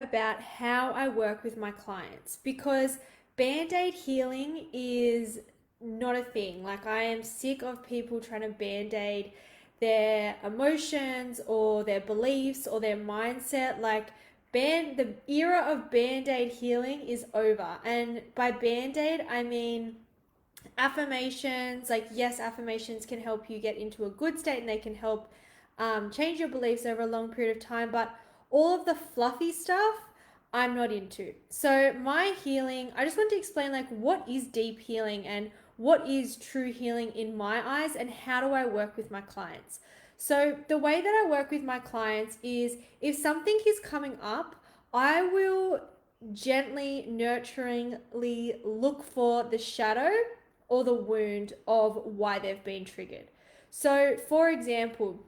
about how I work with my clients because band-aid healing is not a thing. Like, I am sick of people trying to band-aid their emotions or their beliefs or their mindset. Like, the era of band-aid healing is over. And by band-aid, I mean affirmations. Like, yes, affirmations can help you get into a good state and they can help change your beliefs over a long period of time, but all of the fluffy stuff I'm not into. So my healing, I just want to explain like what is deep healing and what is true healing in my eyes, and how do I work with my clients. So the way that I work with my clients is, if something is coming up, I will gently, nurturingly look for the shadow or the wound of why they've been triggered. So, for example,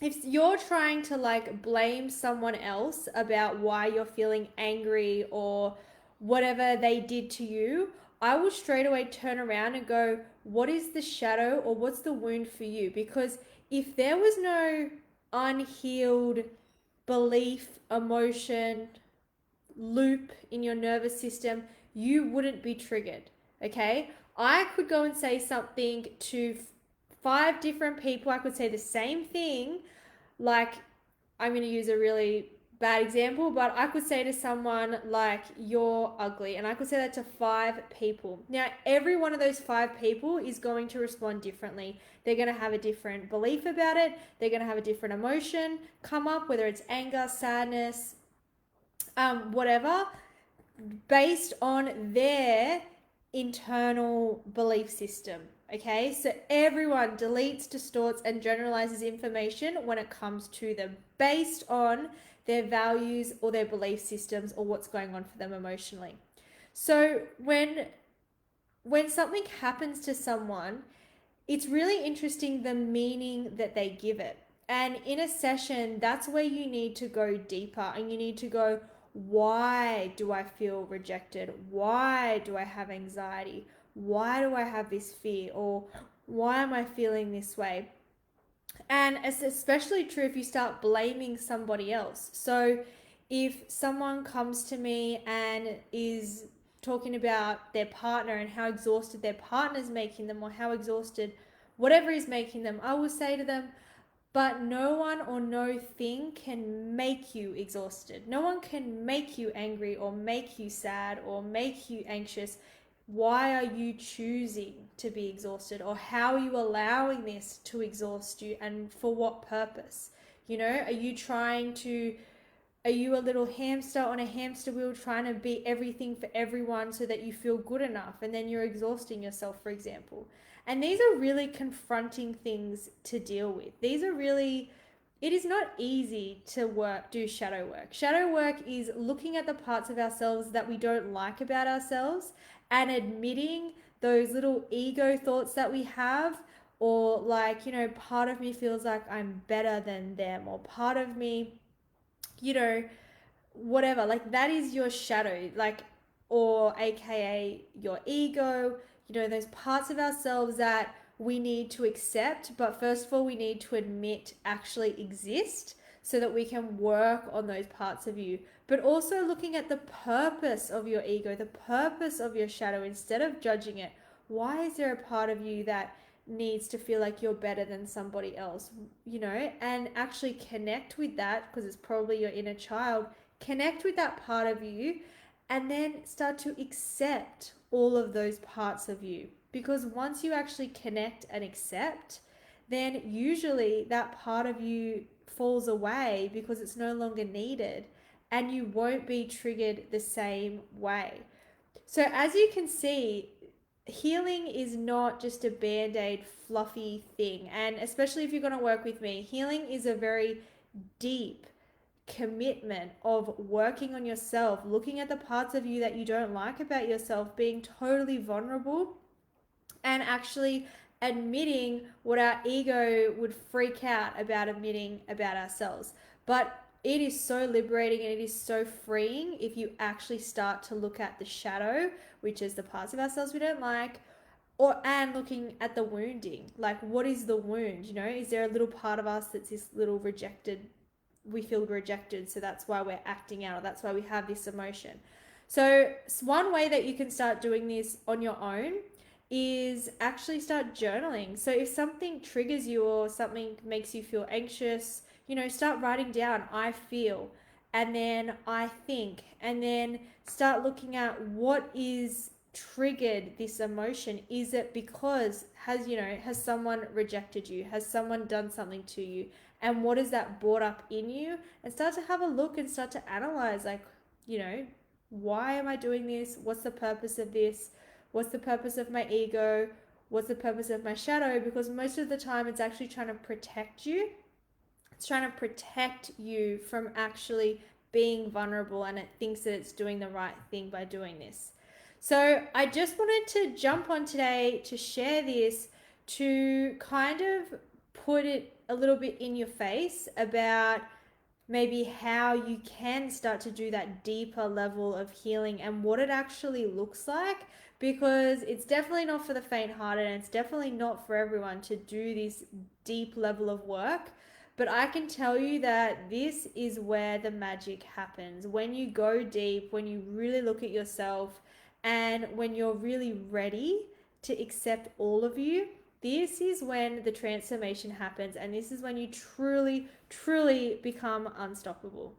if you're trying to like blame someone else about why you're feeling angry or whatever they did to you, I will straight away turn around and go, what is the shadow or what's the wound for you? Because if there was no unhealed belief, emotion, loop in your nervous system, you wouldn't be triggered. Okay? I could go and say something to five different people. I could say the same thing. Like, I'm going to use a really bad example, but I could say to someone, like, you're ugly. And I could say that to five people. Now, every one of those five people is going to respond differently. They're going to have a different belief about it. They're going to have a different emotion come up, whether it's anger, sadness, whatever, based on their internal belief system. Okay, so everyone deletes, distorts, and generalizes information when it comes to them based on their values or their belief systems or what's going on for them emotionally. So when something happens to someone, it's really interesting the meaning that they give it. And in a session, that's where you need to go deeper and you need to go, why do I feel rejected? Why do I have anxiety? Why do I have this fear? Or why am I feeling this way? And it's especially true if you start blaming somebody else. So if someone comes to me and is talking about their partner and how exhausted their partner's making them, or how exhausted whatever is making them, I will say to them, but no one or no thing can make you exhausted. No one can make you angry or make you sad or make you anxious. Why are you choosing to be exhausted, or how are you allowing this to exhaust you, and for what purpose? You know, are you a little hamster on a hamster wheel trying to be everything for everyone so that you feel good enough, and then you're exhausting yourself, for example? And these are really confronting things to deal with. It is not easy to do shadow work. Shadow work is looking at the parts of ourselves that we don't like about ourselves and admitting those little ego thoughts that we have, or like, part of me feels like I'm better than them, or part of me, you know, whatever, like that is your shadow, like, or aka your ego, those parts of ourselves that we need to accept, but first of all we need to admit actually exist, so that we can work on those parts of you. But also looking at the purpose of your ego, the purpose of your shadow, instead of judging it. Why is there a part of you that needs to feel like you're better than somebody else, and actually connect with that, because it's probably your inner child. Connect with that part of you, and then start to accept all of those parts of you. Because once you actually connect and accept, then usually that part of you falls away because it's no longer needed, and you won't be triggered the same way. So, as you can see, healing is not just a band aid fluffy thing. And especially if you're going to work with me, healing is a very deep commitment of working on yourself, looking at the parts of you that you don't like about yourself, being totally vulnerable, and actually admitting what our ego would freak out about admitting about ourselves. But it is so liberating and it is so freeing if you actually start to look at the shadow, which is the parts of ourselves we don't like, and looking at the wounding. Like, what is the wound? Is there a little part of us that's this little rejected we feel rejected, so that's why we're acting out, or that's why we have this emotion. So one way that you can start doing this on your own is actually start journaling. So if something triggers you or something makes you feel anxious, start writing down, I feel, and then I think, and then start looking at what is triggered this emotion. Is it because has someone rejected you? Has someone done something to you? And what is that brought up in you? And start to have a look and start to analyze, like, why am I doing this? What's the purpose of this? What's the purpose of my ego? What's the purpose of my shadow? Because most of the time it's actually trying to protect you. It's trying to protect you from actually being vulnerable, and it thinks that it's doing the right thing by doing this. So I just wanted to jump on today to share this, to kind of put it a little bit in your face about maybe how you can start to do that deeper level of healing and what it actually looks like, because it's definitely not for the faint-hearted, and it's definitely not for everyone to do this deep level of work. But I can tell you that this is where the magic happens. When you go deep, when you really look at yourself, and when you're really ready to accept all of you, this is when the transformation happens, and this is when you truly, truly become unstoppable.